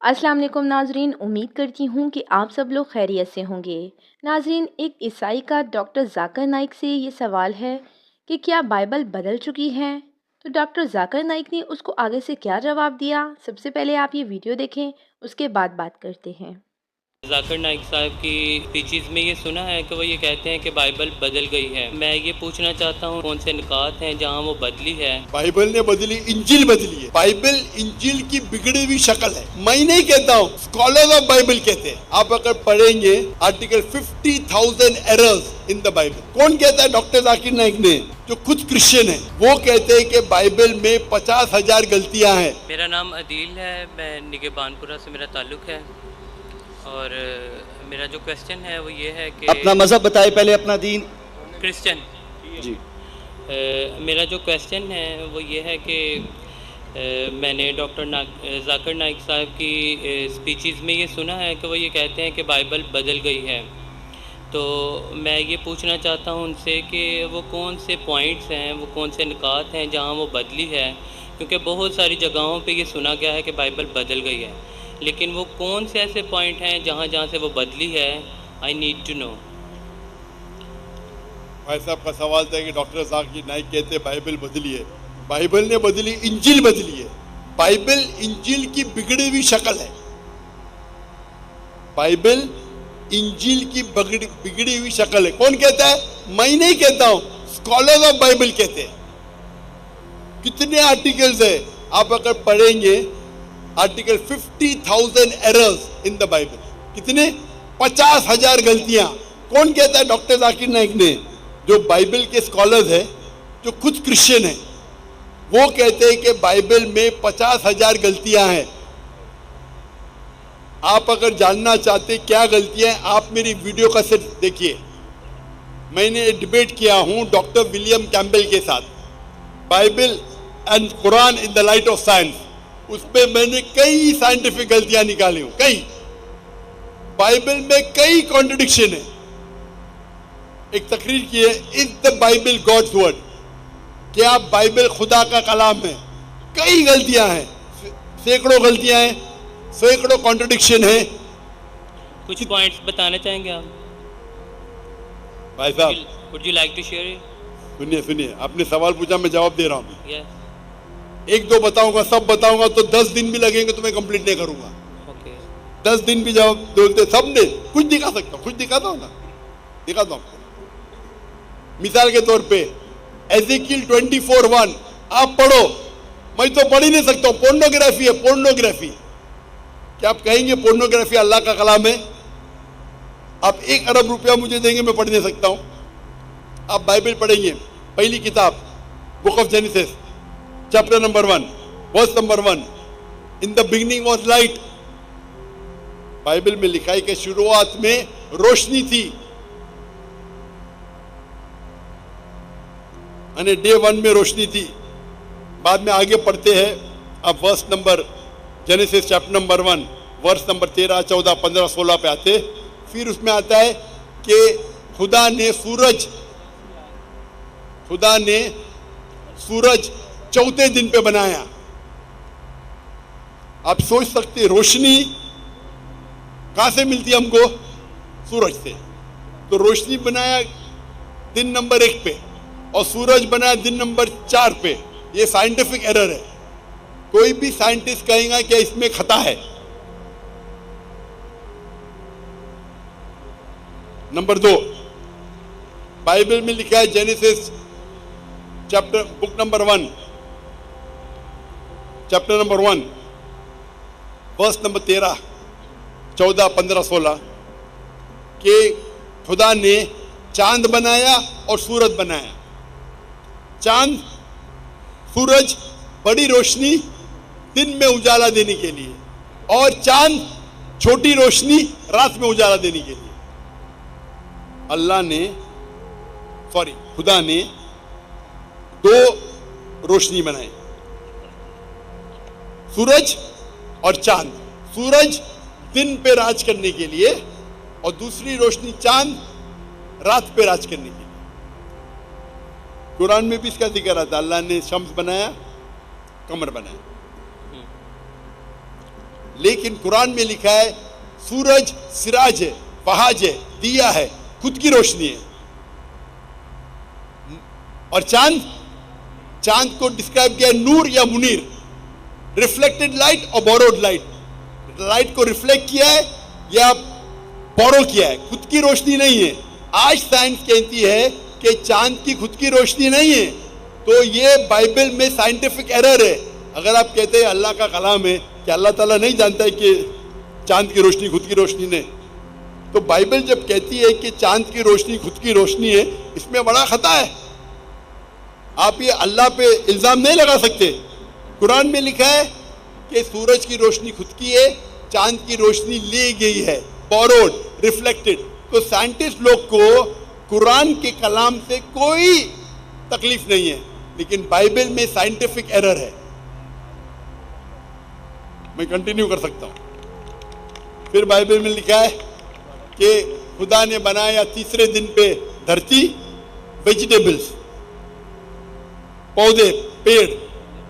अस्सलाम वालेकुम नाजरीन, उम्मीद करती हूँ कि आप सब लोग खैरियत से होंगे। नाजरीन, एक ईसाई का डॉक्टर जाकिर नाइक से ये सवाल है कि क्या बाइबल बदल चुकी है। तो डॉक्टर जाकिर नाइक ने उसको आगे से क्या जवाब दिया, सबसे पहले आप ये वीडियो देखें, उसके बाद बात करते हैं। जाकिर नाइक साहब की स्पीचेज़ में ये सुना है कि वो ये कहते हैं कि बाइबल बदल गई है। मैं ये पूछना चाहता हूँ कौन से निकात हैं जहाँ वो बदली है। बाइबल ने बदली, इंजिल बदली है। बाइबल इंजिल की बिगड़ी हुई शक्ल है। मैं नहीं कहता हूँ, स्कॉलर्स ऑफ बाइबल कहते हैं। आप अगर पढ़ेंगे article 50,000 errors in the Bible, कौन कहता है? डॉक्टर जाकिर नाइक ने, जो खुद क्रिश्चियन है, वो कहते हैं कि बाइबल में 50,000 गलतियां हैं। मेरा नाम अदील है, मैं निगेबानपुरा से मेरा ताल्लुक़ है और मेरा जो क्वेश्चन है वो ये है कि अपना मज़हब बताए पहले, अपना दीन। क्रिश्चियन जी। मेरा जो क्वेश्चन है वो ये है कि मैंने डॉक्टर जाकिर नाइक साहब की स्पीचेज़ में ये सुना है कि वो ये कहते हैं कि बाइबल बदल गई है। तो मैं ये पूछना चाहता हूँ उनसे कि वो कौन से पॉइंट्स हैं, वो कौन से निकात हैं जहाँ वो बदली है, क्योंकि बहुत सारी जगहों पे ये सुना गया है कि बाइबल बदल गई है, लेकिन वो कौन से ऐसे पॉइंट हैं जहाँ जहाँ से वो बदली है। I need to know. भाई साहब का सवाल था कि डॉक्टर जाकिर नाइक कहते हैं बाइबल बदली है। बाइबल ने बदली, इंजिल बदली है। बाइबल इंजिल की बिगड़ी हुई शक्ल है। बाइबल इंजिल की बिगड़ी हुई शक्ल है। कौन कहता है? मैं नहीं कहता हूं, स्कॉलर्स ऑफ बाइबल कहते हैं। कितने आर्टिकल्स है, आप अगर पढ़ेंगे article 50,000 errors in the Bible, कितने? 50,000 गलतियां। कौन कहता है? डॉक्टर जाकिर नाइक ने, जो बाइबल के स्कॉलर्स है, जो खुद क्रिश्चियन है, वो कहते हैं कि बाइबल में 50,000 गलतियां हैं। आप अगर जानना चाहते क्या गलतियां हैं, आप मेरी वीडियो का सेट देखिए। मैंने डिबेट किया हूं डॉक्टर विलियम कैम्पबेल के साथ, Bible and Quran in the light of science. उसमें मैंने कई साइंटिफिक गलतियां निकाली हूं, कई। बाइबल में कई कॉन्ट्रडिक्शन है। एक तकरीर की है, is the Bible God's word? क्या बाइबल खुदा का कलाम है? कई गलतियां हैं, सैकड़ों गलतियां हैं, सैकड़ों कॉन्ट्रडिक्शन है। कुछ पॉइंट्स बताना चाहेंगे आप? भाई साहब, would you like to share it? सुनिए सुनिए, आपने सवाल पूछा, मैं जवाब दे रहा हूं। यस। एक दो बताऊंगा, सब बताऊंगा तो 10 दिन भी लगेंगे तो मैं कंप्लीट नहीं करूंगा। ओके। 10 दिन भी जवाब बोलते सब ने। कुछ दिखा सकता हूं, कुछ दिखाता हूं ना, दिखाता हूं आपको। मिसाल के तौर पे एज़ेकियल 24:1 आप पढ़ो, मैं तो पढ़ ही नहीं सकता हूं। पोर्नोग्राफी है, पोर्नोग्राफी। क्या आप कहेंगे पोर्नोग्राफी अल्लाह का कलाम है? आप 1 अरब रुपया मुझे देंगे, मैं पढ़ नहीं सकता हूं। आप बाइबल पढ़ेंगे, पहली किताब book of Genesis chapter number 1 verse number 1, in the beginning was light. Bible में लिखा है कि शुरुआत में रोशनी थी। डे 1 में रोशनी थी। बाद में आगे पढ़ते हैं, अब verse number Genesis chapter number 1 verse number 13, 14, 15, 16 पे आते। फिर उसमें आता है कि खुदा ने सूरज चौथे दिन पे बनाया। आप सोच सकते, रोशनी कहां से मिलती है हमको? सूरज से। तो रोशनी बनाया दिन नंबर 1 पे और सूरज बनाया दिन नंबर 4 पे। ये साइंटिफिक एरर है। कोई भी साइंटिस्ट कहेगा कि इसमें खता है। नंबर 2, बाइबल में लिखा है Genesis chapter book number 1 chapter number 1 verse number 13, 14, 15, 16 के खुदा ने चांद बनाया और सूरज बनाया। चांद, सूरज बड़ी रोशनी दिन में उजाला देने के लिए, और चांद छोटी रोशनी रात में उजाला देने के लिए। खुदा ने 2 रोशनी बनाई, सूरज और चांद। सूरज दिन पे राज करने के लिए और दूसरी रोशनी चांद रात पे राज करने के लिए। कुरान में भी इसका जिक्र आता है, अल्लाह ने शम्स बनाया, कमर बनाया। लेकिन कुरान में लिखा है सूरज सिराज है, फहाज है, दिया है, खुद की रोशनी है। और चांद, चांद को डिस्क्राइब किया है नूर या मुनीर, रिफ्लेक्टेड लाइट और बोरोड लाइट। लाइट को रिफ्लेक्ट किया है या बोरो किया है, खुद की रोशनी नहीं है। आज साइंस कहती है कि चांद की खुद की रोशनी नहीं है, तो ये बाइबल में साइंटिफिक एरर है। अगर आप कहते हैं अल्लाह का कलाम है, कि अल्लाह ताला नहीं जानता है कि चांद की रोशनी खुद की रोशनी नहीं, तो बाइबल जब कहती है कि चांद की रोशनी खुद की रोशनी है, इसमें बड़ा खता है। आप ये अल्लाह पे इल्ज़ाम नहीं लगा सकते। कुरान में लिखा है कि सूरज की रोशनी खुद की है, चांद की रोशनी ली गई है, बोरोड, रिफ्लेक्टेड। तो साइंटिस्ट लोग को कुरान के कलाम से कोई तकलीफ नहीं है, लेकिन बाइबल में साइंटिफिक एरर है। मैं कंटिन्यू कर सकता हूं। फिर बाइबल में लिखा है कि खुदा ने बनाया तीसरे दिन पे धरती, वेजिटेबल्स, पौधे, पेड़,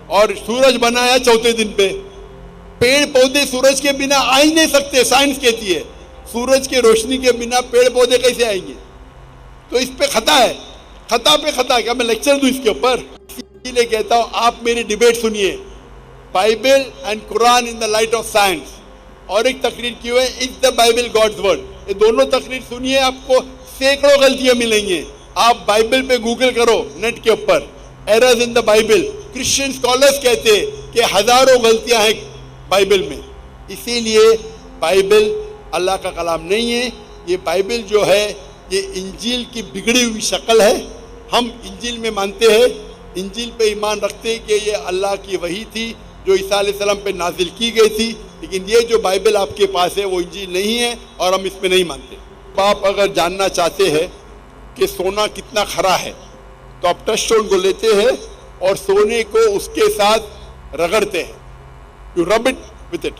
और सूरज बनाया चौथे दिन पे। पेड़ पौधे सूरज के बिना आ ही नहीं सकते, साइंस कहती है। सूरज के रोशनी के बिना पेड़ पौधे कैसे आएंगे? तो इस पे खता है, खता पे खता। क्या मैं लेक्चर दूं इसके ऊपर? इसीलिए कहता हूं आप मेरी डिबेट सुनिए, Bible and Quran in the light of science. और एक तकरीर की हुई है, is the Bible God's word. ये दोनों तकरीर सुनिए, आपको सैकड़ों गलतियां मिलेंगी। आप बाइबल पे गूगल करो नेट के ऊपर, errors in the Bible. Christian scholars कहते हैं कि हजारों गलतियां हैं बाइबल में। इसीलिए बाइबल अल्लाह का कलाम नहीं है। ये बाइबल जो है ये इंजील की बिगड़ी हुई शक्ल है। हम इंजील में मानते हैं, इंजील पे ईमान रखते हैं कि ये अल्लाह की वही थी जो ईसा अलैहिस्सलाम पे नाजिल की गई थी, लेकिन ये जो बाइबल आपके पास है वो इंजील नहीं है और हम इसमें नहीं मानते। आप अगर जानना चाहते हैं कि सोना कितना खरा है, तो आप टच स्टोन को लेते हैं और सोने को उसके साथ रगड़ते हैं, you rub it with it,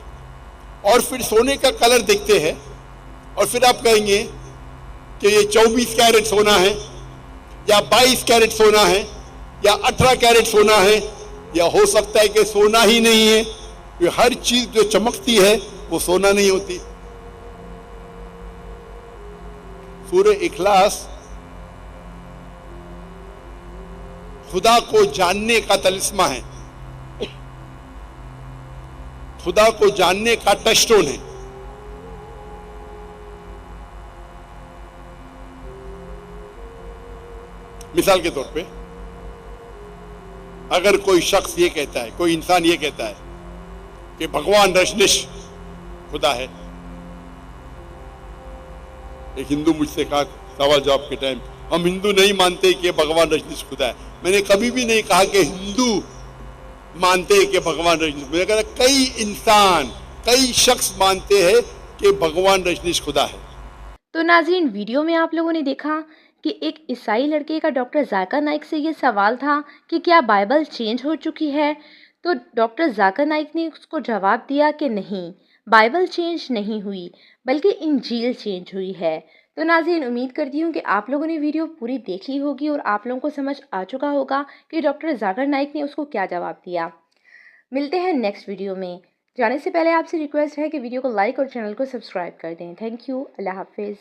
और फिर सोने का कलर देखते हैं, और फिर आप कहेंगे कि ये 24 कैरेट सोना है या 22 कैरेट सोना है या 18 कैरेट सोना है, या हो सकता है कि सोना ही नहीं है। ये हर चीज जो चमकती है वो सोना नहीं होती। सूरह इखलास खुदा को जानने का तलिस्मा है, खुदा को जानने का टचस्टोन है। मिसाल के तौर पे अगर कोई शख्स ये कहता है, कोई इंसान ये कहता है कि भगवान रजनीश खुदा है। एक हिंदू मुझसे कहा सवाल जवाब के टाइम, हम हिंदू नहीं मानते कि भगवान रजनीश खुदा है। मैंने कभी भी नहीं कहा कि हिंदू मानते हैं कि भगवान रजनीश, मैंने कहा कई इंसान, कई शख्स मानते हैं कि भगवान रजनीश खुदा है। तो नाज़रीन, वीडियो में आप लोगों ने देखा कि एक ईसाई लड़के का डॉक्टर जाकिर नाइक से ये सवाल था कि क्या बाइबल चेंज हो चुकी है। तो डॉक्टर जाकिर नाइक ने उसको जवाब दिया कि नहीं, बाइबल चेंज नहीं हुई, बल्कि इंजील चेंज हुई है। तो नाज़रीन, उम्मीद करती हूँ कि आप लोगों ने वीडियो पूरी देख ली होगी और आप लोगों को समझ आ चुका होगा कि डॉक्टर जाकिर नाइक ने उसको क्या जवाब दिया। मिलते हैं नेक्स्ट वीडियो में। जाने से पहले आपसे रिक्वेस्ट है कि वीडियो को लाइक और चैनल को सब्सक्राइब कर दें। Thank you. अल्लाह हाफिज़।